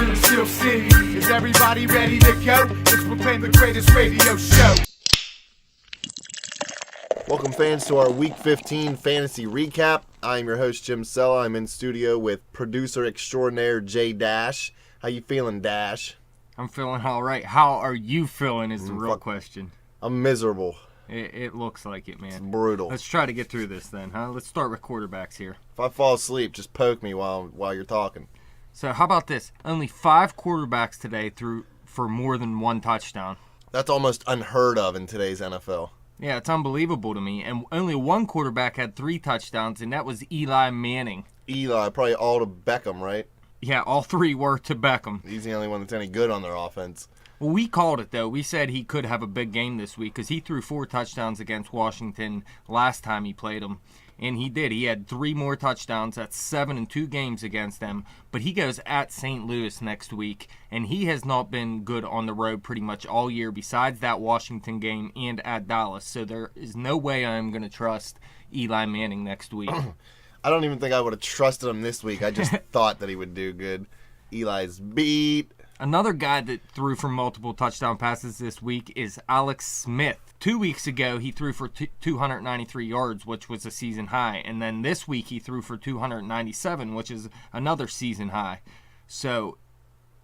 from Steel City. Is everybody ready to go? Let's proclaim the greatest radio show. Welcome, fans, to our Week 15 Fantasy Recap. I'm your host, Jim Sella. I'm in studio with producer extraordinaire, Jay Dash. How you feeling, Dash? I'm feeling all right. How are you feeling is the real question. I'm miserable. It looks like it, man. It's brutal. Let's try to get through this then, huh? Let's start with quarterbacks here. If I fall asleep, just poke me while you're talking. So how about this? Only 5 quarterbacks today threw for more than 1 touchdown. That's almost unheard of in today's NFL. Yeah, it's unbelievable to me. And only 1 quarterback had 3 touchdowns, and that was Eli Manning. Eli, probably all to Beckham, right? Yeah, all 3 were to Beckham. He's the only one that's any good on their offense. Well, we called it, though. We said he could have a big game this week because he threw 4 touchdowns against Washington last time he played them. And he did. He had 3 more touchdowns. That's 7 in 2 games against them. But he goes at St. Louis next week, and he has not been good on the road pretty much all year besides that Washington game and at Dallas. So there is no way I'm going to trust Eli Manning next week. I don't even think I would have trusted him this week. I just thought that he would do good. Eli's beat. Another guy that threw for multiple touchdown passes this week is Alex Smith. 2 weeks ago, he threw for 293 yards, which was a season high. And then this week, he threw for 297, which is another season high. So,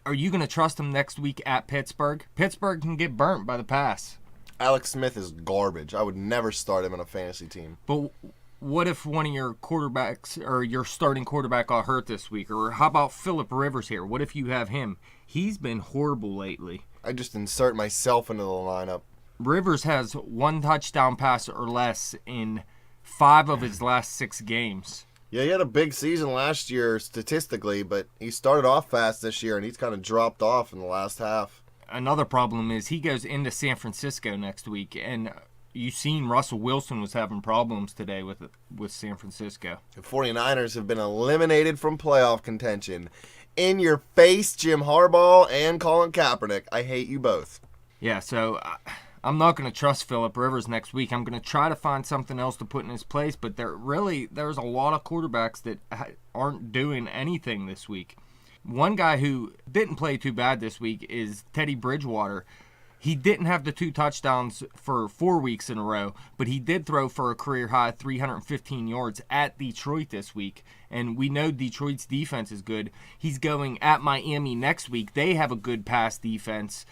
are you going to trust him next week at Pittsburgh? Pittsburgh can get burnt by the pass. Alex Smith is garbage. I would never start him in a fantasy team. But what if one of your quarterbacks or your starting quarterback got hurt this week? Or how about Phillip Rivers here? What if you have him? He's been horrible lately. I just insert myself into the lineup. Rivers has 1 touchdown pass or less in 5 of his last 6 games. Yeah, he had a big season last year statistically, but he started off fast this year, and he's kind of dropped off in the last half. Another problem is he goes into San Francisco next week, and you've seen Russell Wilson was having problems today with San Francisco. The 49ers have been eliminated from playoff contention. In your face, Jim Harbaugh and Colin Kaepernick. I hate you both. Yeah, so I'm not going to trust Phillip Rivers next week. I'm going to try to find something else to put in his place, but there's a lot of quarterbacks that aren't doing anything this week. One guy who didn't play too bad this week is Teddy Bridgewater. He didn't have the 2 touchdowns for 4 weeks in a row, but he did throw for a career-high 315 yards at Detroit this week. And we know Detroit's defense is good. He's going at Miami next week. They have a good pass defense.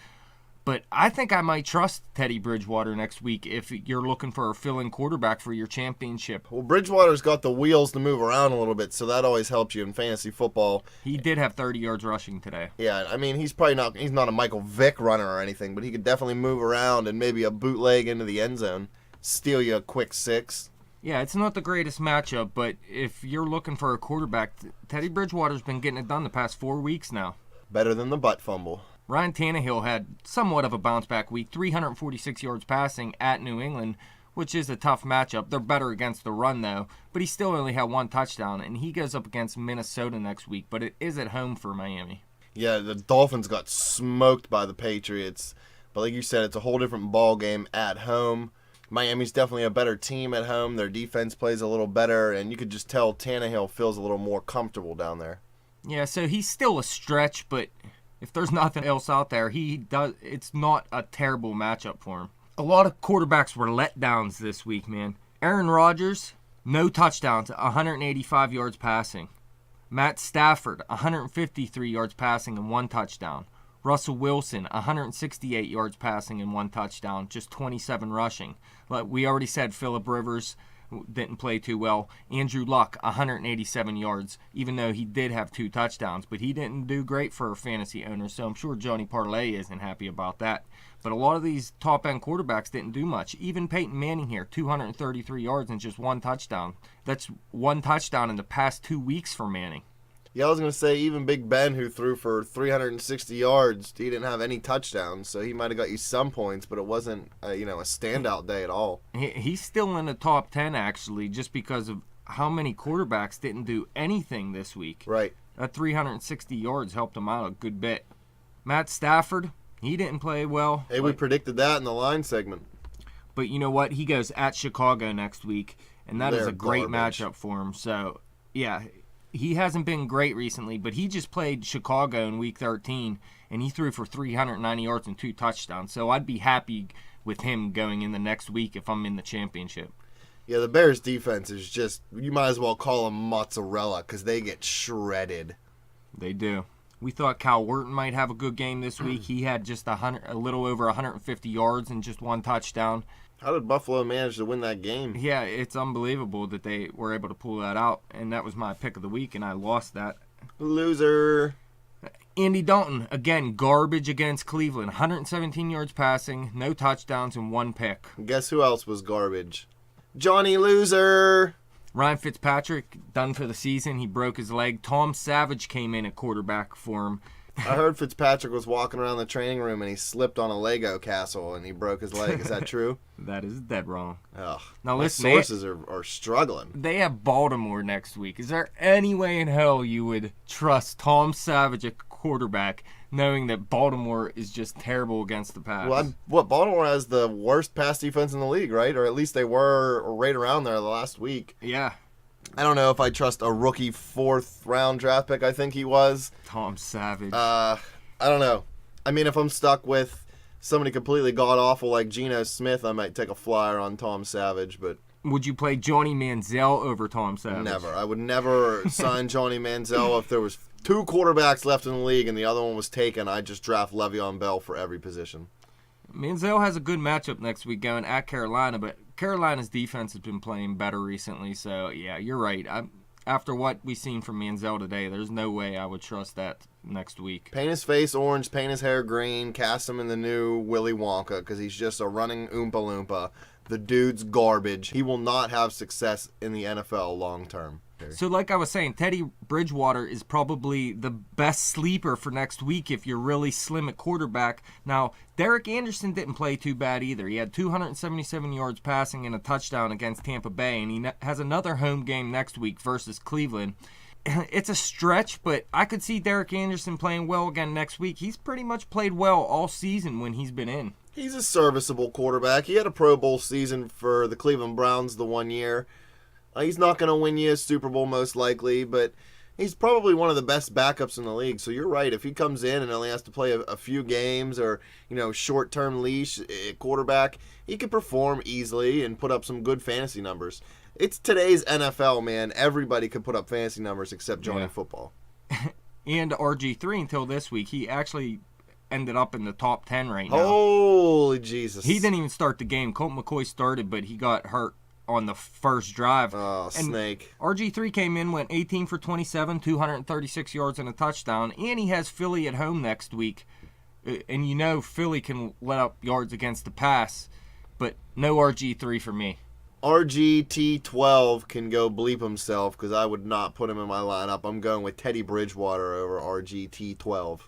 But I think I might trust Teddy Bridgewater next week if you're looking for a fill-in quarterback for your championship. Well, Bridgewater's got the wheels to move around a little bit, so that always helps you in fantasy football. He did have 30 yards rushing today. Yeah, I mean, he's not a Michael Vick runner or anything, but he could definitely move around and maybe a bootleg into the end zone, steal you a quick 6. Yeah, it's not the greatest matchup, but if you're looking for a quarterback, Teddy Bridgewater's been getting it done the past 4 weeks now. Better than the butt fumble. Ryan Tannehill had somewhat of a bounce-back week, 346 yards passing at New England, which is a tough matchup. They're better against the run, though, but he still only had 1 touchdown, and he goes up against Minnesota next week, but it is at home for Miami. Yeah, the Dolphins got smoked by the Patriots, but like you said, it's a whole different ball game at home. Miami's definitely a better team at home. Their defense plays a little better, and you could just tell Tannehill feels a little more comfortable down there. Yeah, so he's still a stretch, but if there's nothing else out there, it's not a terrible matchup for him. A lot of quarterbacks were letdowns this week, man. Aaron Rodgers, no touchdowns, 185 yards passing. Matt Stafford, 153 yards passing and 1 touchdown. Russell Wilson, 168 yards passing and 1 touchdown, just 27 rushing. Like we already said, Phillip Rivers didn't play too well. Andrew Luck, 187 yards, even though he did have 2 touchdowns, but he didn't do great for fantasy owners, so I'm sure Johnny Parlay isn't happy about that. But a lot of these top-end quarterbacks didn't do much. Even Peyton Manning here, 233 yards and just 1 touchdown. That's 1 touchdown in the past 2 weeks for Manning. Yeah, I was going to say, even Big Ben, who threw for 360 yards, he didn't have any touchdowns, so he might have got you some points, but it wasn't a standout day at all. He's still in the top 10, actually, just because of how many quarterbacks didn't do anything this week. Right. That 360 yards helped him out a good bit. Matt Stafford, he didn't play well. Hey, we predicted that in the line segment. But you know what? He goes at Chicago next week, and that is a great garbage matchup for him. So, yeah, He hasn't been great recently, but he just played Chicago in Week 13, and he threw for 390 yards and 2 touchdowns. So I'd be happy with him going in the next week if I'm in the championship. Yeah, the Bears' defense is just, you might as well call them mozzarella because they get shredded. They do. We thought Cal Wharton might have a good game this week. He had just a little over 150 yards and just 1 touchdown. How did Buffalo manage to win that game? Yeah, it's unbelievable that they were able to pull that out, and that was my pick of the week, and I lost that. Loser. Andy Dalton, again, garbage against Cleveland. 117 yards passing, no touchdowns, and 1 pick. Guess who else was garbage? Johnny Loser. Ryan Fitzpatrick, done for the season. He broke his leg. Tom Savage came in at quarterback for him. I heard Fitzpatrick was walking around the training room and he slipped on a Lego castle and he broke his leg. Is that true? That is dead wrong. Ugh. Now listen, my sources are struggling. They have Baltimore next week. Is there any way in hell you would trust Tom Savage at quarterback, knowing that Baltimore is just terrible against the pass? Well, Baltimore has the worst pass defense in the league, right? Or at least they were right around there the last week. Yeah. I don't know if I trust a rookie 4th-round draft pick, I think he was. Tom Savage. I don't know. I mean, if I'm stuck with somebody completely god-awful like Geno Smith, I might take a flyer on Tom Savage, but... Would you play Johnny Manziel over Tom Savage? Never. I would never sign Johnny Manziel. If there was 2 quarterbacks left in the league and the other one was taken, I'd just draft Le'Veon Bell for every position. Manziel has a good matchup next week going at Carolina, but Carolina's defense has been playing better recently, so yeah, you're right. After what we've seen from Manziel today, there's no way I would trust that next week. Paint his face orange, paint his hair green, cast him in the new Willy Wonka because he's just a running Oompa Loompa. The dude's garbage. He will not have success in the NFL long term. So like I was saying, Teddy Bridgewater is probably the best sleeper for next week if you're really slim at quarterback. Now, Derek Anderson didn't play too bad either. He had 277 yards passing and a touchdown against Tampa Bay, and he has another home game next week versus Cleveland. It's a stretch, but I could see Derek Anderson playing well again next week. He's pretty much played well all season when he's been in. He's a serviceable quarterback. He had a Pro Bowl season for the Cleveland Browns the one year. He's not going to win you a Super Bowl most likely, but he's probably one of the best backups in the league. So you're right. If he comes in and only has to play a few games or, short-term leash at quarterback, he could perform easily and put up some good fantasy numbers. It's today's NFL, man. Everybody could put up fantasy numbers except Johnny Football. And RG3 until this week, he actually ended up in the top 10 right now. Holy Jesus. He didn't even start the game. Colt McCoy started, but he got hurt on the first drive. Oh, and snake. RG3 came in, went 18 for 27, 236 yards and a touchdown, and he has Philly at home next week. And Philly can let up yards against the pass, but no RG3 for me. RGT12 can go bleep himself because I would not put him in my lineup. I'm going with Teddy Bridgewater over RGT12.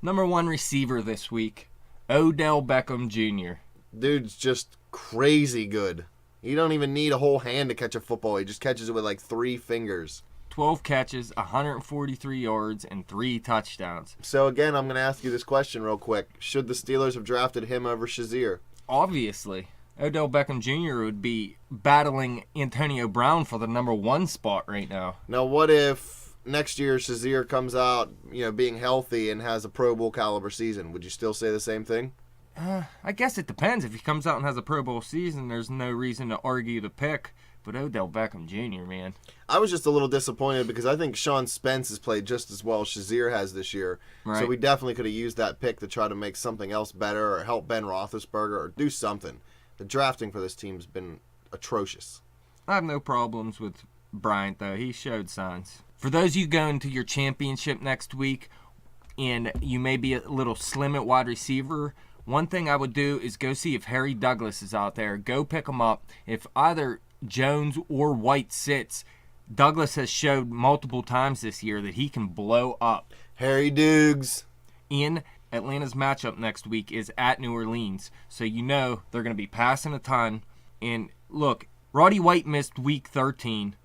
Number 1 receiver this week, Odell Beckham Jr. Dude's just crazy good. He don't even need a whole hand to catch a football. He just catches it with like 3 fingers. 12 catches, 143 yards, and 3 touchdowns. So again, I'm going to ask you this question real quick. Should the Steelers have drafted him over Shazier? Obviously. Odell Beckham Jr. would be battling Antonio Brown for the number 1 spot right now. Now what if next year Shazier comes out, being healthy and has a Pro Bowl caliber season? Would you still say the same thing? I guess it depends. If he comes out and has a Pro Bowl season, there's no reason to argue the pick. But Odell Beckham Jr., man. I was just a little disappointed because I think Sean Spence has played just as well as Shazier has this year. Right. So we definitely could have used that pick to try to make something else better or help Ben Roethlisberger or do something. The drafting for this team's been atrocious. I have no problems with Bryant, though. He showed signs. For those of you going to your championship next week and you may be a little slim at wide receiver, one thing I would do is go see if Harry Douglas is out there. Go pick him up. If either Jones or White sits, Douglas has showed multiple times this year that he can blow up. Harry Dukes. In Atlanta's matchup next week is at New Orleans, so they're going to be passing a ton. And look, Roddy White missed week 13,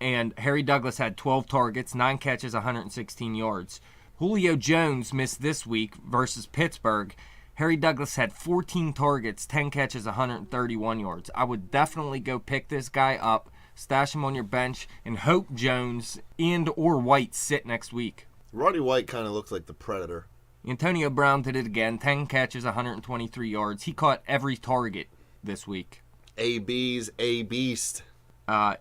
and Harry Douglas had 12 targets, 9 catches, 116 yards. Julio Jones missed this week versus Pittsburgh. Harry Douglas had 14 targets, 10 catches, 131 yards. I would definitely go pick this guy up stash him on your bench, and hope Jones and or White sit next week. Roddy White kind of looks like the Predator. Antonio Brown did it again. 10 catches, 123 yards. He caught every target this week. AB's a beast.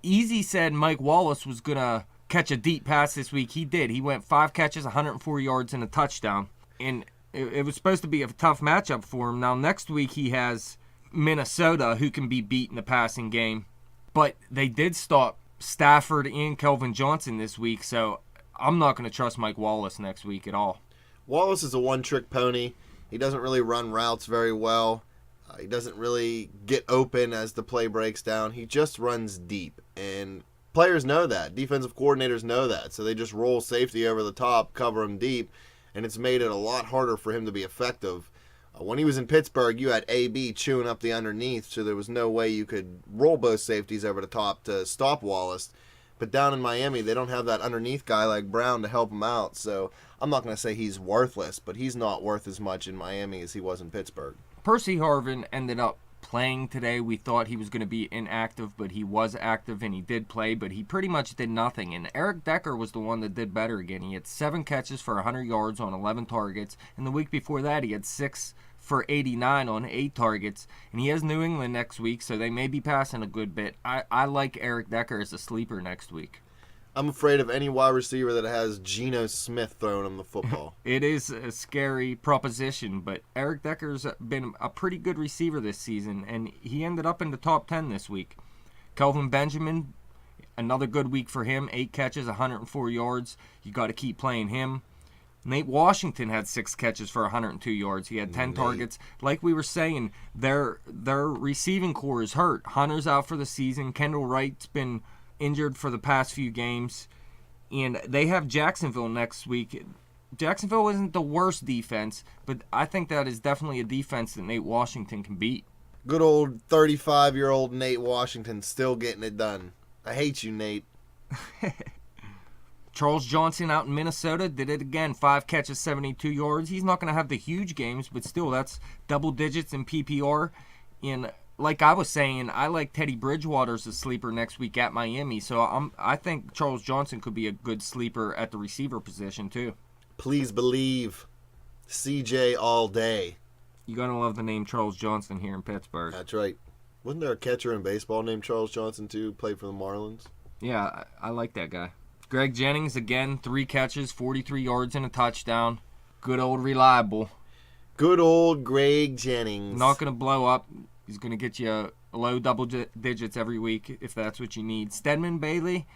Easy said Mike Wallace was going to catch a deep pass this week. He did. He went 5 catches, 104 yards, and a touchdown. And it was supposed to be a tough matchup for him. Now, next week he has Minnesota, who can be beat in the passing game. But they did stop Stafford and Kelvin Johnson this week, so I'm not going to trust Mike Wallace next week at all. Wallace is a one-trick pony. He doesn't really run routes very well. He doesn't really get open as the play breaks down. He just runs deep, and players know that. Defensive coordinators know that, so they just roll safety over the top, cover him deep, and it's made it a lot harder for him to be effective. When he was in Pittsburgh, you had AB chewing up the underneath, so there was no way you could roll both safeties over the top to stop Wallace. But down in Miami, they don't have that underneath guy like Brown to help him out, so I'm not going to say he's worthless, but he's not worth as much in Miami as he was in Pittsburgh. Percy Harvin ended up playing today. We thought he was going to be inactive, but he was active and he did play, but he pretty much did nothing. And Eric Decker was the one that did better again. He had 7 catches for 100 yards on 11 targets, and the week before that he had 6 for 89 on 8 targets. And he has New England next week, so they may be passing a good bit. I like Eric Decker as a sleeper next week. I'm afraid of any wide receiver that has Geno Smith throwing him the football. It is a scary proposition, but Eric Decker's been a pretty good receiver this season, and he ended up in the top 10 this week. Kelvin Benjamin, another good week for him. 8 catches, 104 yards. You got to keep playing him. Nate Washington had 6 catches for 102 yards. He had 10 targets. Like we were saying, their receiving core is hurt. Hunter's out for the season. Kendall Wright's been injured for the past few games, and they have Jacksonville next week. Jacksonville isn't the worst defense, but I think that is definitely a defense that Nate Washington can beat. Good old 35-year-old Nate Washington still getting it done. I hate you, Nate. Charles Johnson out in Minnesota did it again. 5 catches, 72 yards. He's not going to have the huge games, but still, that's double digits in PPR. And like I was saying, I like Teddy Bridgewater as a sleeper next week at Miami, so I think Charles Johnson could be a good sleeper at the receiver position too. Please believe. CJ all day. You're going to love the name Charles Johnson here in Pittsburgh. That's right. Wasn't there a catcher in baseball named Charles Johnson too? Played for the Marlins? Yeah, I like that guy. Greg Jennings, again, 3 catches, 43 yards and a touchdown. Good old reliable. Good old Greg Jennings. Not going to blow up. He's going to get you low double digits every week if that's what you need. Stedman Bailey,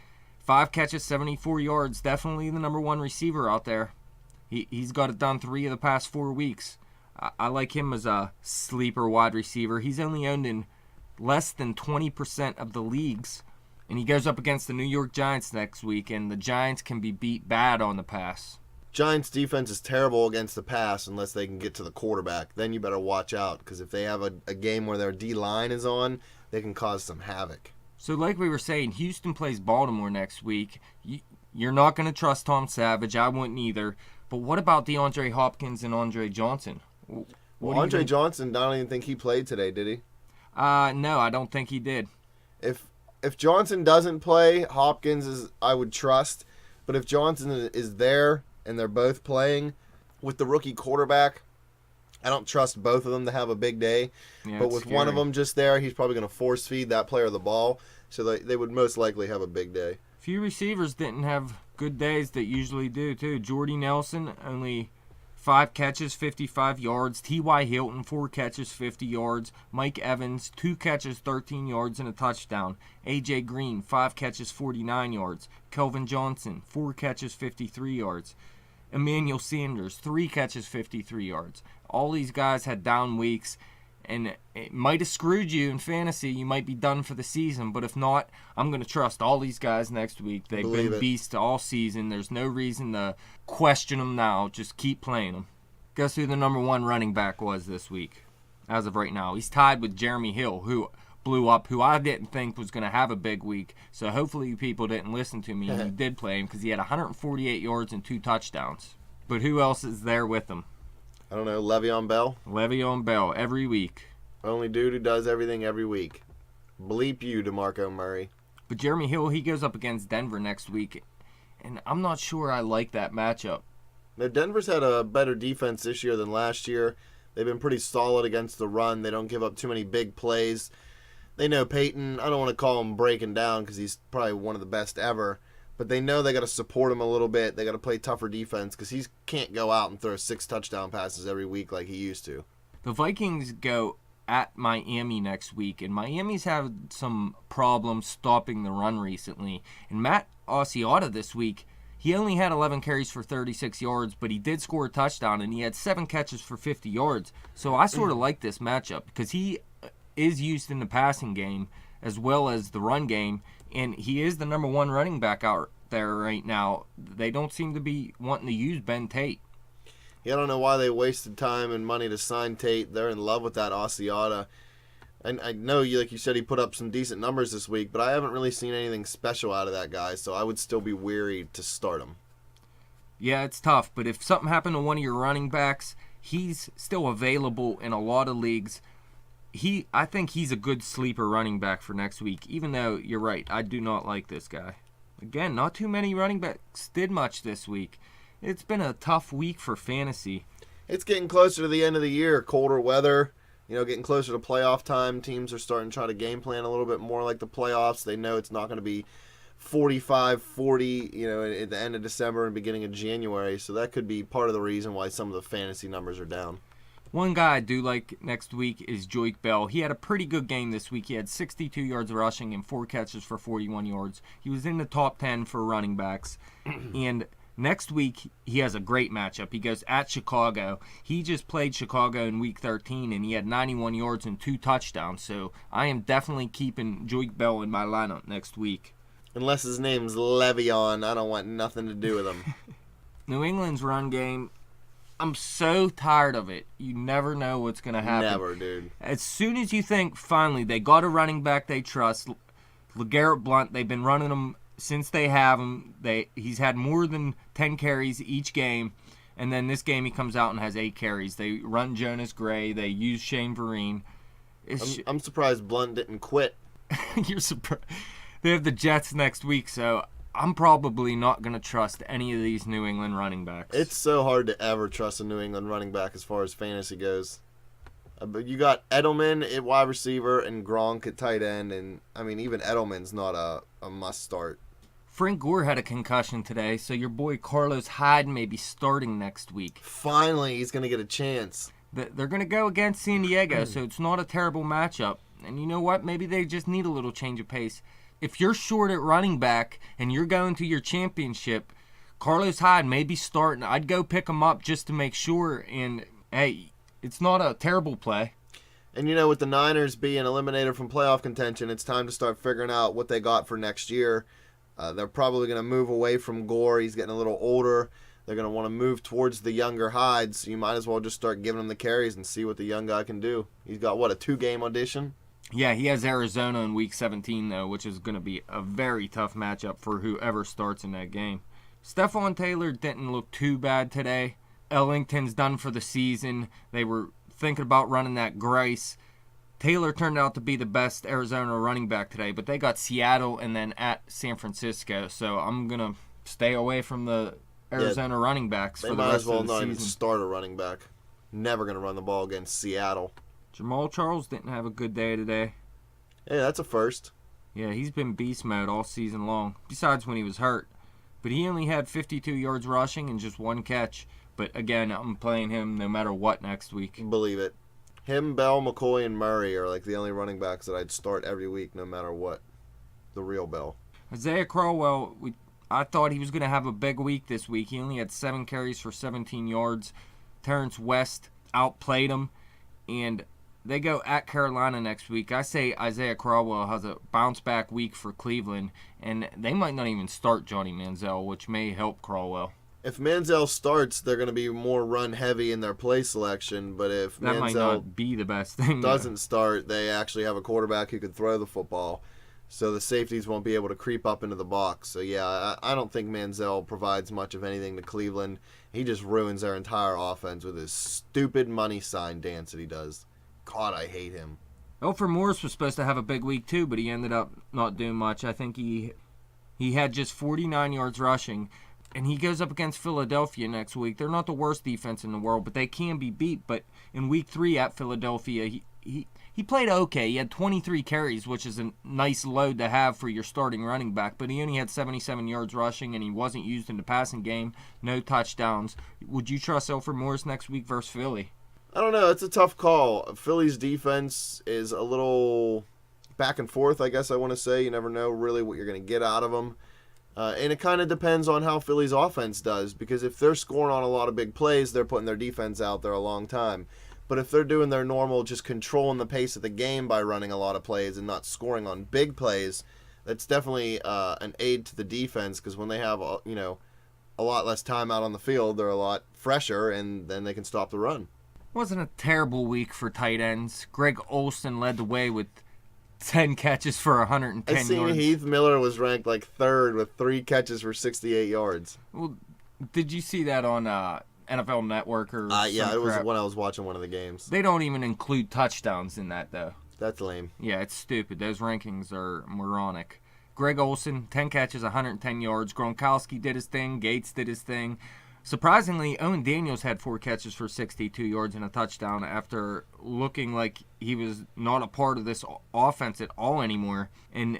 5 catches, 74 yards. Definitely the number 1 receiver out there. He's got it done 3 of the past 4 weeks. I like him as a sleeper wide receiver. He's only owned in less than 20% of the leagues. And he goes up against the New York Giants next week, and the Giants can be beat bad on the pass. Giants defense is terrible against the pass unless they can get to the quarterback. Then you better watch out, because if they have a game where their D-line is on, they can cause some havoc. So like we were saying, Houston plays Baltimore next week. You're not going to trust Tom Savage. I wouldn't either. But what about DeAndre Hopkins and Andre Johnson? Well, Andre Johnson, I don't even think he played today, did he? No, I don't think he did. If Johnson doesn't play, Hopkins is I would trust. But if Johnson is there and they're both playing with the rookie quarterback, I don't trust both of them to have a big day. Yeah, but with scary. one of them just there, he's probably going to force feed that player the ball. So they would most likely have a big day. Few receivers didn't have good days that usually do, too. Jordy Nelson, only 5 catches, 55 yards. T.Y. Hilton, 4 catches, 50 yards. Mike Evans, 2 catches, 13 yards, and a touchdown. A.J. Green, 5 catches, 49 yards. Kelvin Johnson, 4 catches, 53 yards. Emmanuel Sanders, 3 catches, 53 yards. All these guys had down weeks, and it might have screwed you in fantasy. You might be done for the season, but if not, I'm going to trust all these guys next week. They've been beasts all season. There's no reason to question them now. Just keep playing them. Guess who the number 1 running back was this week as of right now? He's tied with Jeremy Hill, who blew up, who I didn't think was going to have a big week. So hopefully you people didn't listen to me and you did play him, because he had 148 yards and 2 touchdowns. But who else is there with him? I don't know, Le'Veon Bell? Le'Veon Bell, every week. Only dude who does everything every week. Bleep you, DeMarco Murray. But Jeremy Hill, he goes up against Denver next week, and I'm not sure I like that matchup. Now, Denver's had a better defense this year than last year. They've been pretty solid against the run. They don't give up too many big plays. They know Peyton, I don't want to call him breaking down because he's probably one of the best ever, but they know they got to support him a little bit. They got to play tougher defense because he can't go out and throw 6 touchdown passes every week like he used to. The Vikings go at Miami next week, and Miami's had some problems stopping the run recently. And Matt Asiata this week, he only had 11 carries for 36 yards, but he did score a touchdown, and he had 7 catches for 50 yards. So I sort of like this matchup because he is used in the passing game as well as the run game, and he is the number 1 running back out there right now. They don't seem to be wanting to use Ben Tate. Yeah, I don't know why they wasted time and money to sign Tate. They're in love with that Asiata. And I know, like you said, he put up some decent numbers this week, but I haven't really seen anything special out of that guy, so I would still be weary to start him. Yeah, it's tough, but if something happened to one of your running backs, he's still available in a lot of leagues. I think he's a good sleeper running back for next week, even though you're right, I do not like this guy. Again, not too many running backs did much this week. It's been a tough week for fantasy. It's getting closer to the end of the year, colder weather, getting closer to playoff time. Teams are starting to try to game plan a little bit more like the playoffs. They know it's not going to be 45-40, at the end of December and beginning of January, so that could be part of the reason why some of the fantasy numbers are down. One guy I do like next week is Joik Bell. He had a pretty good game this week. He had 62 yards rushing and 4 catches for 41 yards. He was in the top 10 for running backs. And next week, he has a great matchup. He goes at Chicago. He just played Chicago in Week 13, and he had 91 yards and 2 touchdowns. So I am definitely keeping Joik Bell in my lineup next week. Unless his name's Le'Veon, I don't want nothing to do with him. New England's run game, I'm so tired of it. You never know what's going to happen. Never, dude. As soon as you think, finally, they got a running back they trust, LeGarrette Blount, they've been running him since they have him. He's had more than 10 carries each game, and then this game he comes out and has 8 carries. They run Jonas Gray. They use Shane Vereen. I'm surprised Blount didn't quit. You're surprised. They have the Jets next week, so I'm probably not going to trust any of these New England running backs. It's so hard to ever trust a New England running back as far as fantasy goes. But you got Edelman at wide receiver and Gronk at tight end, and even Edelman's not a must start. Frank Gore had a concussion today, so your boy Carlos Hyde may be starting next week. Finally, he's going to get a chance. They're going to go against San Diego, so it's not a terrible matchup. And you know what? Maybe they just need a little change of pace. If you're short at running back and you're going to your championship, Carlos Hyde may be starting. I'd go pick him up just to make sure. And, hey, it's not a terrible play. And, with the Niners being eliminated from playoff contention, it's time to start figuring out what they got for next year. They're probably going to move away from Gore. He's getting a little older. They're going to want to move towards the younger Hyde, so you might as well just start giving him the carries and see what the young guy can do. He's got, a 2-game audition? Yeah, he has Arizona in Week 17, though, which is going to be a very tough matchup for whoever starts in that game. Stephon Taylor didn't look too bad today. Ellington's done for the season. They were thinking about running that Grice. Taylor turned out to be the best Arizona running back today, but they got Seattle and then at San Francisco, so I'm going to stay away from the Arizona running backs for the rest of the season. They might as well not even start a running back. Never going to run the ball against Seattle. Jamal Charles didn't have a good day today. Yeah, that's a first. Yeah, he's been beast mode all season long, besides when he was hurt. But he only had 52 yards rushing and just 1 catch. But again, I'm playing him no matter what next week. Believe it. Him, Bell, McCoy, and Murray are like the only running backs that I'd start every week no matter what. The real Bell. Isaiah Crowell, I thought he was going to have a big week this week. He only had 7 carries for 17 yards. Terrence West outplayed him. And they go at Carolina next week. I say Isaiah Crowell has a bounce-back week for Cleveland, and they might not even start Johnny Manziel, which may help Crowell. If Manziel starts, they're going to be more run-heavy in their play selection, but if that might not be the best thing. Doesn't start, they actually have a quarterback who can throw the football, so the safeties won't be able to creep up into the box. So, yeah, I don't think Manziel provides much of anything to Cleveland. He just ruins their entire offense with his stupid money sign dance that he does. God, I hate him. Alfred Morris was supposed to have a big week too, but he ended up not doing much. I think he had just 49 yards rushing, and he goes up against Philadelphia next week. They're not the worst defense in the world, but they can be beat. But in week 3 at Philadelphia, he played okay. He had 23 carries, which is a nice load to have for your starting running back, but he only had 77 yards rushing, and he wasn't used in the passing game. No touchdowns. Would you trust Alfred Morris next week versus Philly? I don't know. It's a tough call. Philly's defense is a little back and forth, I guess I want to say. You never know really what you're going to get out of them. And it kind of depends on how Philly's offense does, because if they're scoring on a lot of big plays, they're putting their defense out there a long time. But if they're doing their normal, just controlling the pace of the game by running a lot of plays and not scoring on big plays, that's definitely an aid to the defense, because when they have a lot less time out on the field, they're a lot fresher, and then they can stop the run. Wasn't a terrible week for tight ends. Greg Olsen led the way with 10 catches for 110 I seen yards. Heath Miller was ranked like 3rd with 3 catches for 68 yards. Well, did you see that on NFL Network or Yeah, some it was crap? when I was watching one of the games. They don't even include touchdowns in that, though. That's lame. Yeah, it's stupid. Those rankings are moronic. Greg Olsen, 10 catches, 110 yards. Gronkowski did his thing. Gates did his thing. Surprisingly, Owen Daniels had 4 catches for 62 yards and a touchdown after looking like he was not a part of this offense at all anymore. And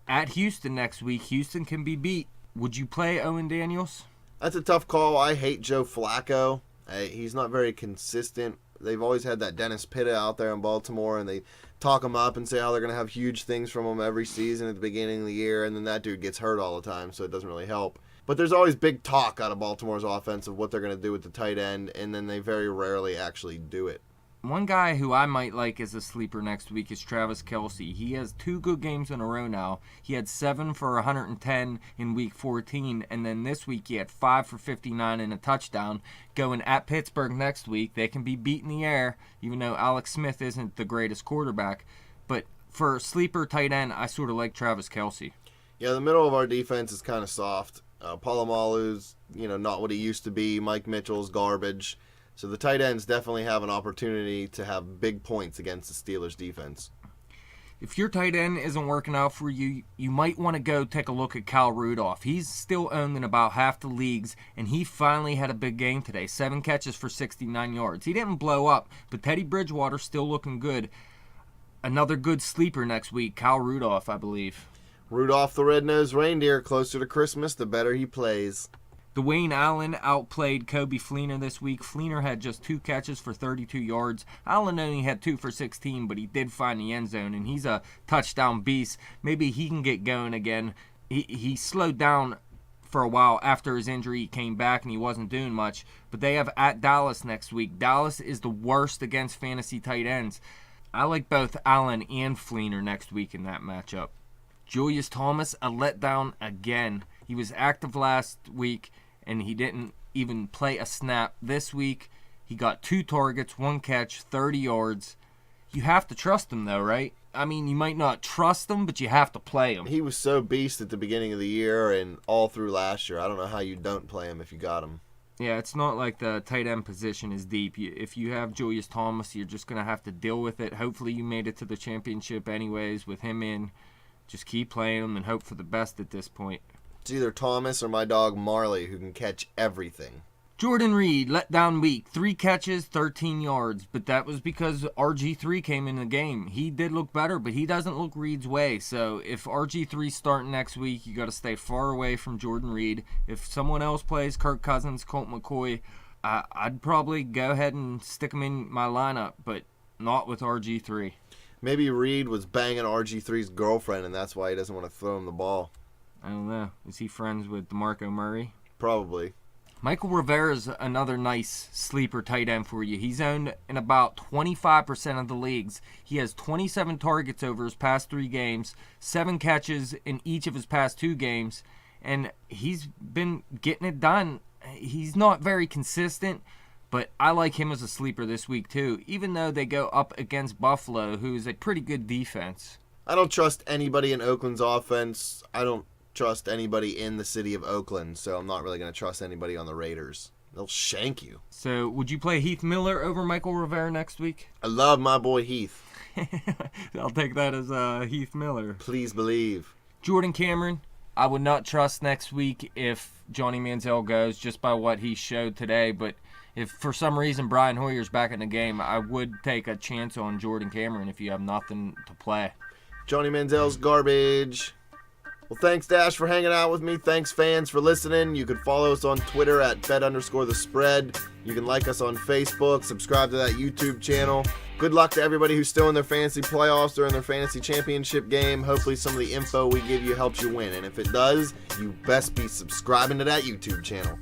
at Houston next week, Houston can be beat. Would you play Owen Daniels? That's a tough call. I hate Joe Flacco. He's not very consistent. They've always had that Dennis Pitta out there in Baltimore, and they talk him up and say how they're going to have huge things from him every season at the beginning of the year, and then that dude gets hurt all the time, so it doesn't really help. But there's always big talk out of Baltimore's offense of what they're going to do with the tight end, and then they very rarely actually do it. One guy who I might like as a sleeper next week is Travis Kelce. He has 2 good games in a row now. He had 7 for 110 in week 14, and then this week he had 5 for 59 and a touchdown. Going at Pittsburgh next week, they can be beat in the air, even though Alex Smith isn't the greatest quarterback. But for sleeper tight end, I sort of like Travis Kelce. Yeah, the middle of our defense is kind of soft. Polamalu's, not what he used to be. Mike Mitchell's garbage. So the tight ends definitely have an opportunity to have big points against the Steelers' defense. If your tight end isn't working out for you, you might want to go take a look at Kyle Rudolph. He's still owned in about half the leagues, and he finally had a big game today. 7 catches for 69 yards. He didn't blow up, but Teddy Bridgewater's still looking good. Another good sleeper next week, Kyle Rudolph, I believe. Rudolph the Red-Nosed Reindeer, closer to Christmas, the better he plays. Dwayne Allen outplayed Kobe Fleener this week. Fleener had just 2 catches for 32 yards. Allen only had 2 for 16, but he did find the end zone, and he's a touchdown beast. Maybe he can get going again. He slowed down for a while after his injury. He came back, and he wasn't doing much. But they have at Dallas next week. Dallas is the worst against fantasy tight ends. I like both Allen and Fleener next week in that matchup. Julius Thomas, a letdown again. He was active last week, and he didn't even play a snap this week. He got 2 targets, 1 catch, 30 yards. You have to trust him, though, right? I mean, you might not trust him, but you have to play him. He was so beast at the beginning of the year and all through last year. I don't know how you don't play him if you got him. Yeah, it's not like the tight end position is deep. If you have Julius Thomas, you're just going to have to deal with it. Hopefully you made it to the championship anyways with him in. Just keep playing him and hope for the best at this point. It's either Thomas or my dog Marley, who can catch everything. Jordan Reed, letdown week. 3 catches, 13 yards. But that was because RG3 came in the game. He did look better, but he doesn't look Reed's way. So if RG3's starting next week, you got to stay far away from Jordan Reed. If someone else plays, Kirk Cousins, Colt McCoy, I'd probably go ahead and stick him in my lineup, but not with RG3. Maybe Reed was banging RG3's girlfriend, and that's why he doesn't want to throw him the ball. I don't know. Is he friends with DeMarco Murray? Probably. Michael Rivera is another nice sleeper tight end for you. He's owned in about 25% of the leagues. He has 27 targets over his past 3 games, 7 catches in each of his past 2 games, and he's been getting it done. He's not very consistent, but I like him as a sleeper this week too, even though they go up against Buffalo, who is a pretty good defense. I don't trust anybody in Oakland's offense. I don't trust anybody in the city of Oakland, so I'm not really going to trust anybody on the Raiders. They'll shank you. So would you play Heath Miller over Michael Rivera next week? I love my boy Heath. I'll take that as Heath Miller. Please believe. Jordan Cameron, I would not trust next week if Johnny Manziel goes just by what he showed today. But if for some reason Brian Hoyer's back in the game, I would take a chance on Jordan Cameron if you have nothing to play. Johnny Manziel's garbage. Well, thanks, Dash, for hanging out with me. Thanks, fans, for listening. You can follow us on Twitter at @bet_the_spread. You can like us on Facebook. Subscribe to that YouTube channel. Good luck to everybody who's still in their fantasy playoffs or in their fantasy championship game. Hopefully some of the info we give you helps you win. And if it does, you best be subscribing to that YouTube channel.